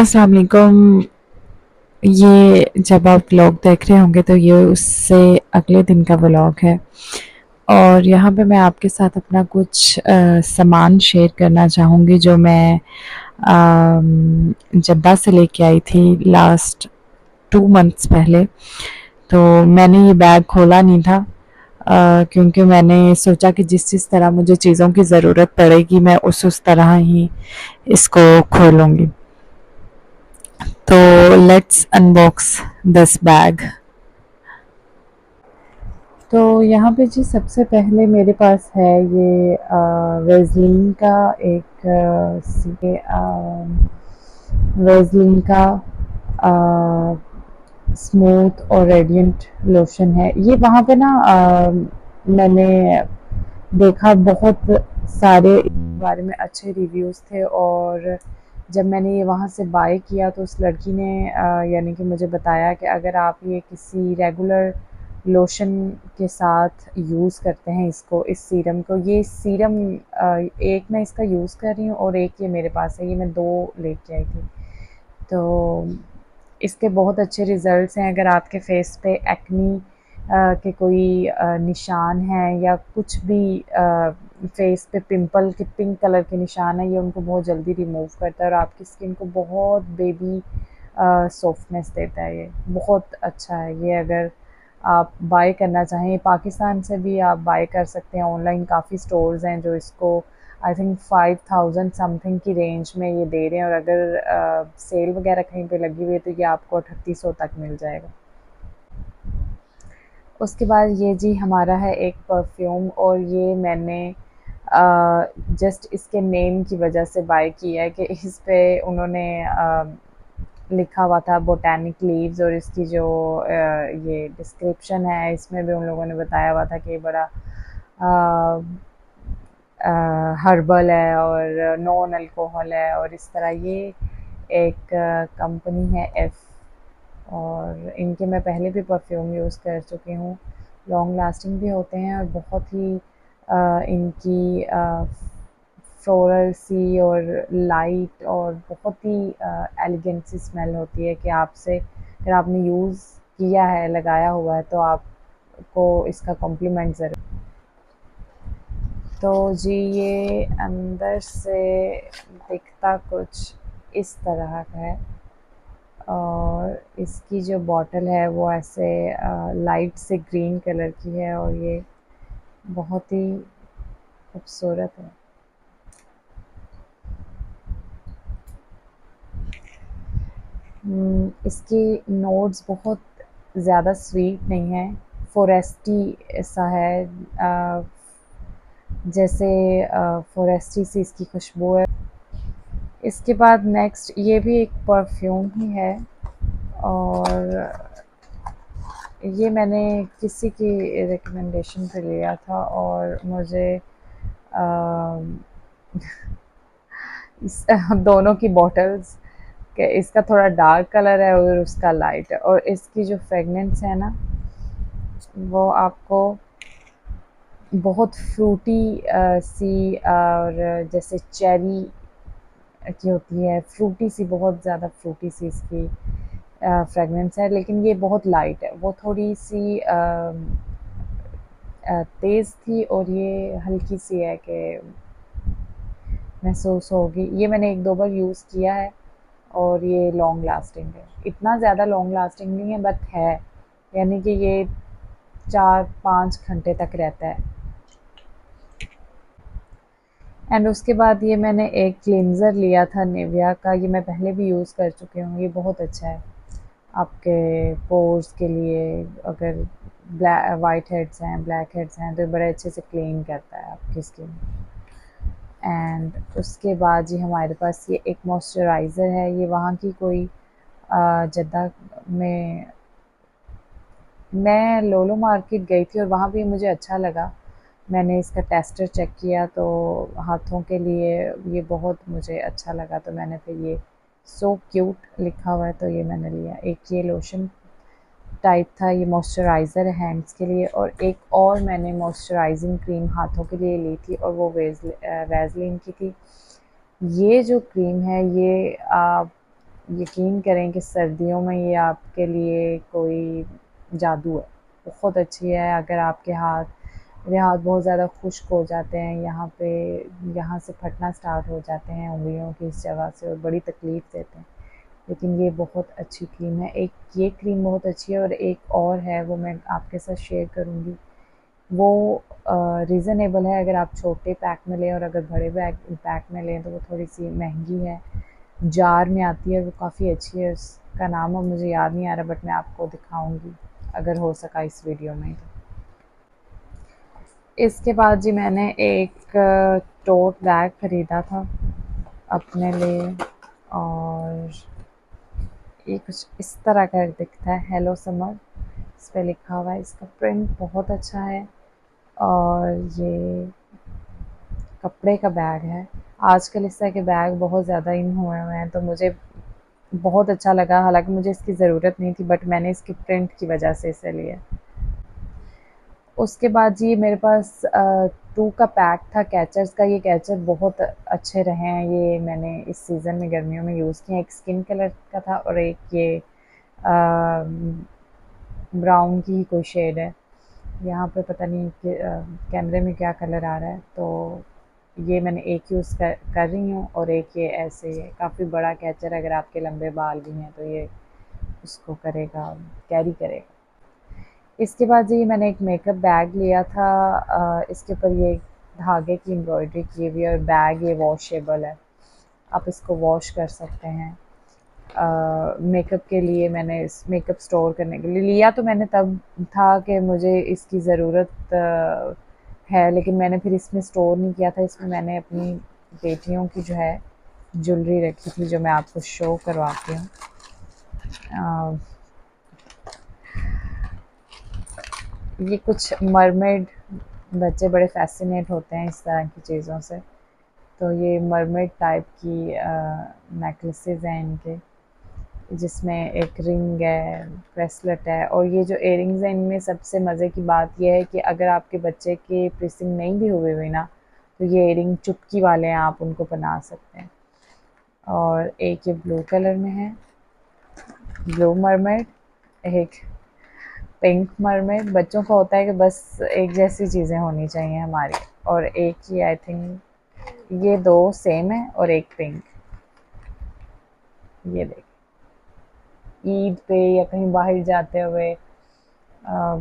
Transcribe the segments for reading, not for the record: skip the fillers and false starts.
अस्सलाम वालेकुम। ये जब आप व्लॉग देख रहे होंगे तो ये उससे अगले दिन का व्लॉग है और यहाँ पे मैं आपके साथ अपना कुछ सामान शेयर करना चाहूँगी जो मैं जद्दा से लेके आई थी लास्ट 2 मंथ्स पहले। तो मैंने ये बैग खोला नहीं था क्योंकि मैंने सोचा कि जिस तरह मुझे चीज़ों की ज़रूरत पड़ेगी मैं उस तरह ही इसको खोलूँगी। तो लेट्स अनबॉक्स दिस बैग। तो यहाँ पे जी सबसे पहले मेरे पास है ये वेज़लिन का एक वेज़लिन का स्मूथ और रेडिएंट लोशन है। ये वहाँ पे ना मैंने देखा बहुत सारे इस बारे में अच्छे रिव्यूज़ थे और जब मैंने ये वहाँ से बाय किया तो उस लड़की ने यानी कि मुझे बताया कि अगर आप ये किसी रेगुलर लोशन के साथ यूज़ करते हैं इसको, इस सीरम को, ये सीरम एक मैं इसका यूज़ कर रही हूँ और एक ये मेरे पास है, ये मैं 2 लेके आई थी। तो इसके बहुत अच्छे रिज़ल्ट्स हैं। अगर आपके फेस पे एक्नी के कोई निशान हैं या कुछ भी फेस पे पिंपल के पिंक कलर के निशान हैं, ये उनको बहुत जल्दी रिमूव करता है और आपकी स्किन को बहुत बेबी सॉफ्टनेस देता है। ये बहुत अच्छा है। ये अगर आप बाय करना चाहें, पाकिस्तान से भी आप बाय कर सकते हैं। ऑनलाइन काफ़ी स्टोर्स हैं जो इसको आई थिंक 5000 समथिंग की रेंज में ये दे रहे हैं और अगर सेल वगैरह कहीं पे लगी हुई है तो ये आपको 3800 तक मिल जाएगा। उसके बाद ये जी हमारा है एक परफ्यूम और ये मैंने जस्ट इसके नेम की वजह से बाय किया है कि इस पे उन्होंने लिखा हुआ था बोटैनिक लीव्स और इसकी जो ये डिस्क्रिप्शन है इसमें भी उन लोगों ने बताया हुआ था कि बड़ा हर्बल है और नॉन अल्कोहल है और इस तरह। ये एक कंपनी है और इनके मैं पहले भी परफ्यूम यूज़ कर चुकी हूँ। लॉन्ग लास्टिंग भी होते हैं और बहुत ही इनकी फ्लोरल सी और लाइट और बहुत ही एलिगेंट सी स्मेल होती है कि आपसे अगर आपने यूज़ किया है, लगाया हुआ है तो आपको इसका कॉम्प्लीमेंट ज़रूर। तो जी ये अंदर से दिखता कुछ इस तरह का है और इसकी जो बॉटल है वो ऐसे लाइट से ग्रीन कलर की है और ये बहुत ही खूबसूरत है। इसकी नोट्स बहुत ज़्यादा स्वीट नहीं है, फॉरेस्टी सा है, जैसे फॉरेस्टी सी इसकी खुशबू है। इसके बाद नेक्स्ट ये भी एक परफ्यूम ही है और ये मैंने किसी की रिकमेंडेशन पे लिया था और मुझे इस दोनों की बॉटल्स के इसका थोड़ा डार्क कलर है और उसका लाइट है और इसकी जो फ्रेगनेंस है ना वो आपको बहुत फ्रूटी सी और जैसे चेरी की होती है, फ्रूटी सी, बहुत ज़्यादा फ्रूटी सी इसकी फ्रेगनेंस है, लेकिन ये बहुत लाइट है। वो थोड़ी सी तेज़ थी और ये हल्की सी है कि महसूस होगी। ये मैंने 1-2 बार यूज़ किया है और ये लॉन्ग लास्टिंग है। इतना ज़्यादा लॉन्ग लास्टिंग नहीं है बट है, यानी कि ये 4-5 घंटे तक रहता है। एंड उसके बाद ये मैंने एक क्लींज़र लिया था निविया का, ये मैं पहले भी यूज़ कर चुकी हूँ। ये बहुत अच्छा है आपके पोर्स के लिए। अगर वाइट हेड्स हैं, ब्लैक हेड्स हैं तो बड़े अच्छे से क्लीन करता है आपकी स्किन। एंड उसके बाद जी हमारे पास ये एक मॉइस्चराइज़र है। ये वहाँ की कोई जद्दा में मैं लोलो मार्केट गई थी और वहाँ भी मुझे अच्छा लगा। मैंने इसका टेस्टर चेक किया तो हाथों के लिए ये बहुत मुझे अच्छा लगा तो मैंने फिर ये सो क्यूट लिखा हुआ है तो ये मैंने लिया। एक ये लोशन टाइप था, ये मॉइस्चराइज़र है हैंड्स के लिए और एक और मैंने मॉइस्चराइजिंग क्रीम हाथों के लिए ली थी और वो वैज़लिन की थी। ये जो क्रीम है ये यकीन करें कि सर्दियों में ये आपके लिए कोई जादू है। बहुत अच्छी है। अगर आपके हाथ, मेरे हाथ बहुत ज़्यादा खुश्क हो जाते हैं, यहाँ पे यहाँ से फटना स्टार्ट हो जाते हैं उंगलियों की इस जगह से, और बड़ी तकलीफ़ देते हैं। लेकिन ये बहुत अच्छी क्रीम है। एक ये क्रीम बहुत अच्छी है, और एक और है वो मैं आपके साथ शेयर करूँगी। वो रीज़नेबल है। अगर आप छोटे पैक में लें और अगर बड़े पैक में लें तो वो थोड़ी सी महंगी है। जार में आती है, वो काफ़ी अच्छी है। उसका नाम अब मुझे याद नहीं आ रहा, बट मैं आपको दिखाऊंगी अगर हो सका इस वीडियो में। इसके बाद जी मैंने एक टोट बैग ख़रीदा था अपने लिए, और ये कुछ इस तरह का दिखता है, हेलो समर इस पर लिखा हुआ है। इसका प्रिंट बहुत अच्छा है, और ये कपड़े का बैग है। आजकल इस तरह के बैग बहुत ज़्यादा इन हुए हैं, तो मुझे बहुत अच्छा लगा। हालांकि मुझे इसकी ज़रूरत नहीं थी, बट मैंने इसकी प्रिंट की वजह से इसे लिया। उसके बाद जी मेरे पास 2 का पैक था कैचर्स का। ये कैचर बहुत अच्छे रहे हैं, ये मैंने इस सीज़न में गर्मियों में यूज़ किए। एक स्किन कलर का था और एक ये ब्राउन की ही कोई शेड है। यहाँ पे पता नहीं कि कैमरे में क्या कलर आ रहा है। तो ये मैंने एक यूज़ कर रही हूँ, और एक ये ऐसे ही है। काफ़ी बड़ा कैचर, अगर आपके लंबे बाल भी हैं तो ये उसको करेगा, कैरी करेगा। इसके बाद जी मैंने एक मेकअप बैग लिया था। इसके ऊपर ये धागे की एम्ब्रॉयडरी की हुई है, और बैग ये वॉशेबल है, आप इसको वॉश कर सकते हैं। मेकअप के लिए मैंने इस मेकअप स्टोर करने के लिए लिया, तो मैंने तब था कि मुझे इसकी ज़रूरत है, लेकिन मैंने फिर इसमें स्टोर नहीं किया था। इसमें मैंने अपनी बेटियों की जो है ज्वेलरी रखी थी, जो मैं आपको शो करवाती हूँ। ये कुछ मरमेड, बच्चे बड़े फैसिनेट होते हैं इस तरह की चीज़ों से। तो ये मरमेड टाइप की नेकलेसेस हैं इनके, जिसमें एक रिंग है, ब्रेसलेट है, और ये जो इयरिंग्स हैं इनमें सबसे मज़े की बात यह है कि अगर आपके बच्चे के पिर्सिंग नहीं भी हुई ना, तो ये इयरिंग चुटकी वाले हैं, आप उनको पहना सकते हैं। और एक ये ब्लू कलर में है, ब्लू मरमेड, एक पिंक मरमेड। बच्चों को होता है कि बस एक जैसी चीज़ें होनी चाहिए हमारी। और एक ये आई थिंक ये 2 सेम है, और एक पिंक। ये देखिए, ईद पे या कहीं बाहर जाते हुए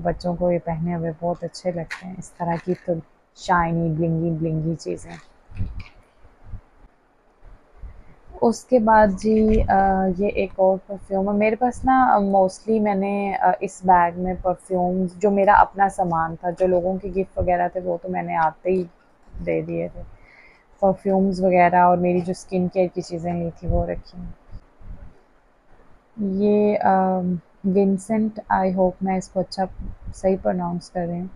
बच्चों को ये पहने हुए बहुत अच्छे लगते हैं, इस तरह की तो शाइनी ब्लिंगी ब्लिंगी चीज़ें। उसके बाद जी ये एक और परफ्यूम है मेरे पास ना। मोस्टली मैंने इस बैग में परफ्यूम्स, जो मेरा अपना सामान था, जो लोगों के गिफ्ट वगैरह थे वो तो मैंने आते ही दे दिए थे। परफ्यूम्स वगैरह और मेरी जो स्किन केयर की चीज़ें ली थी वो रखी हैं। ये विंसेंट, आई होप मैं इसको अच्छा सही प्रोनाउंस कर रही हूँ,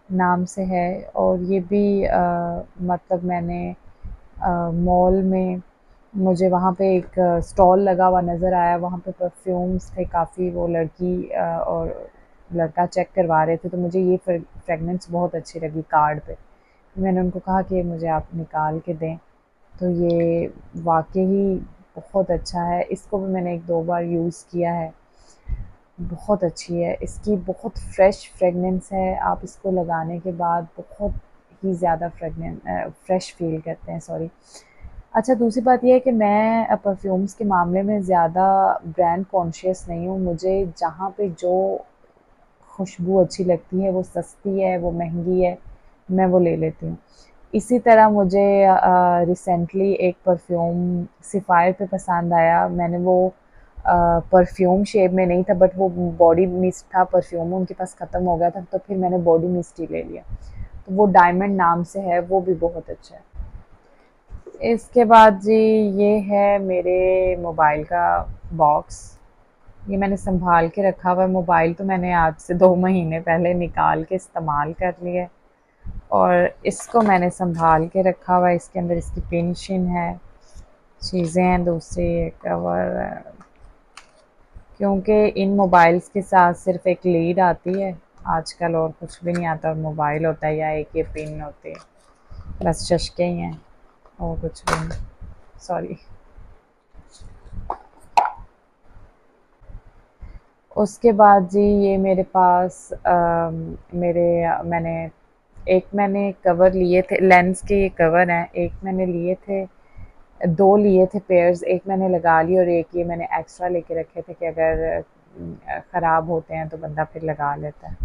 नाम से है। और ये भी मतलब मैंने मॉल में, मुझे वहाँ पे एक स्टॉल लगा हुआ नज़र आया, वहाँ पे परफ्यूम्स थे काफ़ी। वो लड़की और लड़का चेक करवा रहे थे, तो मुझे ये फ्रेगनेंस बहुत अच्छी लगी कार्ड पे। मैंने उनको कहा कि मुझे आप निकाल के दें, तो ये वाकई बहुत अच्छा है। इसको भी मैंने 1-2 बार यूज़ किया है, बहुत अच्छी है। इसकी बहुत फ्रेश फ्रेगनेंस है, आप इसको लगाने के बाद बहुत ही ज़्यादा फ्रेश फील करते हैं। सॉरी। अच्छा, दूसरी बात ये है कि मैं परफ्यूम्स के मामले में ज़्यादा ब्रांड कॉन्शियस नहीं हूँ। मुझे जहाँ पे जो खुशबू अच्छी लगती है, वो सस्ती है, वो महंगी है, मैं वो ले लेती हूँ। इसी तरह मुझे रिसेंटली एक परफ्यूम सिफ़ायर पे पसंद आया। मैंने वो परफ्यूम शेप में नहीं था, बट वो बॉडी मिस्ट था। परफ्यूम उनके पास ख़त्म हो गया था, तो फिर मैंने बॉडी मिस्ट ही ले लिया। तो वो डायमंड नाम से है, वो भी बहुत अच्छा है। इसके बाद जी ये है मेरे मोबाइल का बॉक्स। ये मैंने सँभाल के रखा हुआ है। मोबाइल तो मैंने आज से 2 महीने पहले निकाल के इस्तेमाल कर लिया है, और इसको मैंने सँभाल के रखा हुआ है। इसके अंदर इसकी पिन-शिन है, चीज़ें हैं, दूसरी कवर है, क्योंकि इन मोबाइल्स के साथ सिर्फ़ एक लीड आती है आजकल, और कुछ भी नहीं आता। और मोबाइल होता है या एक ये पिन होती है, बस चश्के ही हैं और कुछ भी नहीं। सॉरी। उसके बाद जी ये मेरे पास मैंने कवर लिए थे, लेंस के ये कवर हैं, एक मैंने लिए थे, 2 लिए थे पेयर्स, एक मैंने लगा ली और एक ये मैंने एक्स्ट्रा लेके रखे थे कि अगर ख़राब होते हैं तो बंदा फिर लगा लेता है।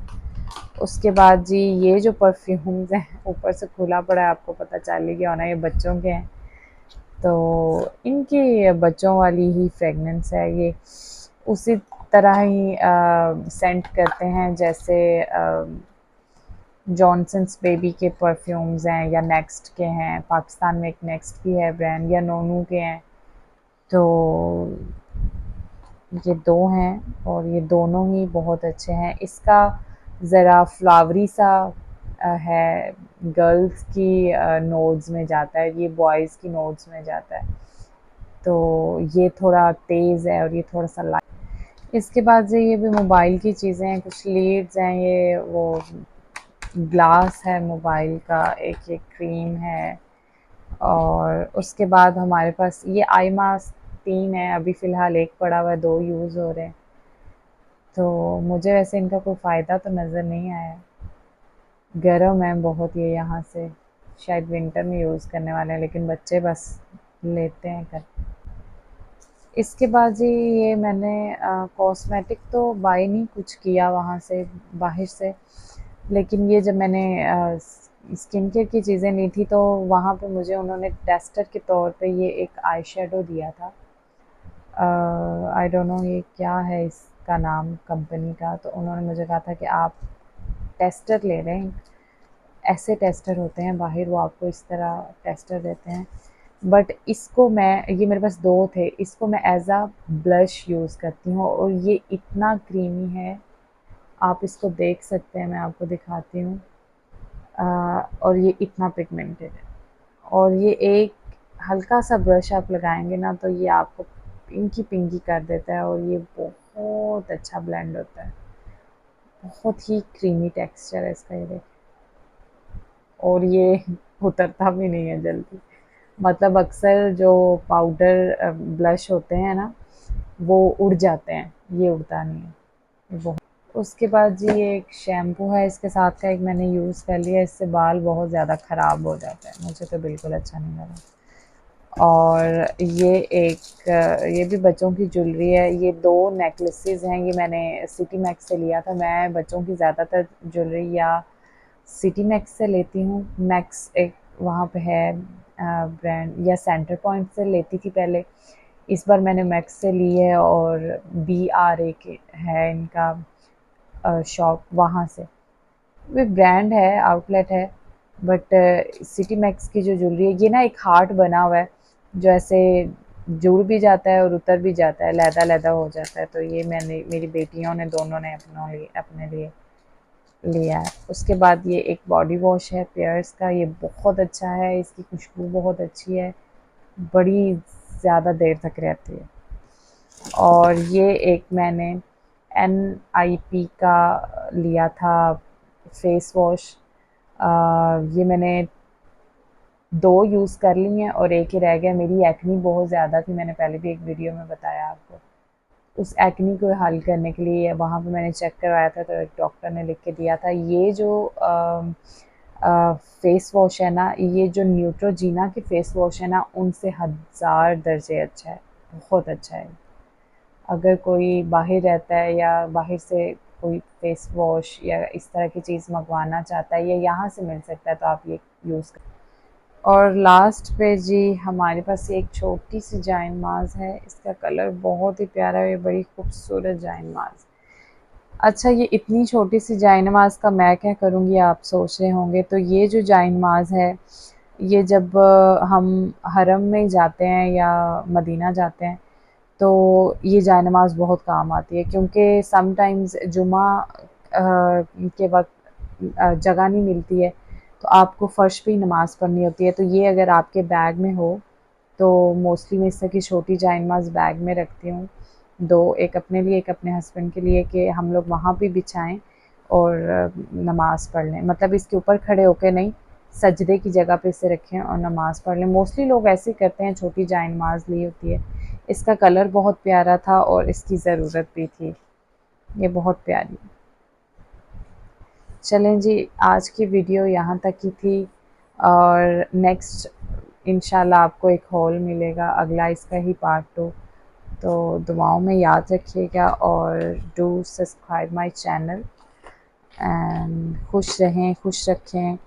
उसके बाद जी ये जो परफ्यूम्स हैं ऊपर से खुला पड़ा है, आपको पता चल ही गया होना ये बच्चों के हैं, तो इनकी बच्चों वाली ही फ्रेगनेंस है ये, उसी तरह ही सेंट करते हैं जैसे जॉनसन्स बेबी के परफ्यूम्स हैं या नेक्स्ट के हैं, पाकिस्तान में एक नेक्स्ट की है ब्रांड, या नोनू के हैं। तो ये 2 हैं और ये दोनों ही बहुत अच्छे हैं। इसका ज़रा फ्लावरी सा है, गर्ल्स की नोड्स में जाता है, ये बॉयज़ की नोड्स में जाता है। तो ये थोड़ा तेज़ है और ये थोड़ा सा लाइट। इसके बाद से ये भी मोबाइल की चीज़ें हैं, कुछ लीड्स हैं, ये वो ग्लास है मोबाइल का, एक ये क्रीम है, और उसके बाद हमारे पास ये आई मास्क 3 है, अभी फ़िलहाल 1 पड़ा हुआ है, 2 यूज़ हो रहे हैं। तो मुझे वैसे इनका कोई फ़ायदा तो नज़र नहीं आया। गर्म है बहुत ये, यहाँ से शायद विंटर में यूज़ करने वाले हैं, लेकिन बच्चे बस लेते हैं कर। इसके बाद जी ये मैंने कॉस्मेटिक तो बाय नहीं कुछ किया वहाँ से बाहर से, लेकिन ये जब मैंने स्किन केयर की चीज़ें ली थी तो वहाँ पे मुझे उन्होंने टेस्टर के तौर पे ये एक आई शेडो दिया था। आई डोंट नो ये क्या है इसका नाम कंपनी का, तो उन्होंने मुझे कहा था कि आप टेस्टर ले रहे हैं, ऐसे टेस्टर होते हैं बाहर, वो आपको इस तरह टेस्टर देते हैं, बट इसको मैं, ये मेरे पास 2 थे, इसको मैं एज अ ब्लश यूज़ करती हूँ और ये इतना क्रीमी है, आप इसको देख सकते हैं, मैं आपको दिखाती हूँ। और ये इतना पिगमेंटेड है, और ये एक हल्का सा ब्रश आप लगाएंगे ना तो ये आपको पिंकी पिंकी कर देता है, और ये बहुत अच्छा ब्लेंड होता है, बहुत ही क्रीमी टेक्सचर है इसका, ये देखिए, और ये उतरता भी नहीं है जल्दी। मतलब अक्सर जो पाउडर ब्लश होते हैं ना वो उड़ जाते हैं, ये उड़ता नहीं है, ये बहुत। उसके बाद जी ये एक शैम्पू है, इसके साथ का एक मैंने यूज़ कर लिया, इससे बाल बहुत ज़्यादा ख़राब हो जाते हैं, मुझे तो बिल्कुल अच्छा नहीं लगा। और ये एक ये भी बच्चों की ज्वेलरी है, ये 2 नेकलेसेस हैं, ये मैंने सिटी मैक्स से लिया था। मैं बच्चों की ज़्यादातर ज्वेलरी या सिटी मैक्स से लेती हूँ, मैक्स एक वहाँ पे है ब्रांड, या सेंटर पॉइंट से लेती थी पहले, इस बार मैंने मैक्स से ली है, और BR एक है इनका शॉप, वहाँ से भी ब्रांड है, आउटलेट है, बट सिटी मैक्स की जो ज्वेलरी है, ये ना एक हार्ट बना हुआ है जो ऐसे जुड़ भी जाता है और उतर भी जाता है, लैदा लैदा हो जाता है, तो ये मैंने, मेरी बेटियों ने दोनों ने अपने लिए लिया है। उसके बाद ये एक बॉडी वॉश है पेयर्स का, ये बहुत अच्छा है, इसकी खुशबू बहुत अच्छी है, बड़ी ज़्यादा देर तक रहती है। और ये एक मैंने NIP का लिया था फेस वॉश, ये मैंने 2 यूज़ कर ली हैं और एक ही रह गया। मेरी एक्नी बहुत ज़्यादा थी, मैंने पहले भी एक वीडियो में बताया आपको। उस एक्नी को हल करने के लिए वहाँ पे मैंने चेक करवाया था, तो एक डॉक्टर ने लिख के दिया था, ये जो फेस वॉश है ना, ये जो न्यूट्रोजीना के फेस वॉश है ना, उनसे 1000 दर्जे अच्छा है, बहुत अच्छा है। अगर कोई बाहर रहता है या बाहर से कोई फेस वॉश या इस तरह की चीज़ मंगवाना चाहता है या यहाँ से मिल सकता है, तो आप ये यूज़ करें। और लास्ट पे जी हमारे पास एक छोटी सी जाइन माज़ है, इसका कलर बहुत ही प्यारा है, ये बड़ी खूबसूरत जाइन माज़। अच्छा, ये इतनी छोटी सी जाइन माज़ का मैं क्या करूँगी, आप सोच रहे होंगे। तो ये जो जाइन माज़ है, ये जब हम हरम में जाते हैं या मदीना जाते हैं तो ये जायनमाज़ बहुत काम आती है, क्योंकि समटाइम्स जुमा के वक्त जगह नहीं मिलती है, तो आपको फ़र्श पे ही नमाज़ पढ़नी होती है। तो ये अगर आपके बैग में हो तो मोस्टली मैं इस तरह की छोटी जायनमाज़ बैग में रखती हूँ, 2, एक अपने लिए एक अपने हस्बैंड के लिए, कि हम लोग वहाँ पे बिछाएं और नमाज़ पढ़ लें, मतलब इसके ऊपर खड़े होकर नहीं, सजदे की जगह पे इसे रखें और नमाज़ पढ़ लें। मोस्टली लोग ऐसे ही करते हैं, छोटी जायनमाज़ ली होती है। इसका कलर बहुत प्यारा था और इसकी ज़रूरत भी थी। ये बहुत प्यारी है। चलें जी, आज की वीडियो यहाँ तक ही थी और नेक्स्ट इंशाल्लाह आपको एक हॉल मिलेगा, अगला इसका ही पार्ट 2। तो दुआओं में याद रखिएगा और do subscribe my channel and खुश रहें, खुश रखें,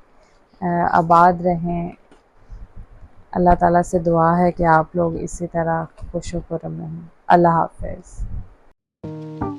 आबाद रहें। अल्लाह ताला से दुआ है कि आप लोग इसी तरह खुश होकर रहें। अल्लाह हाफ़िज़।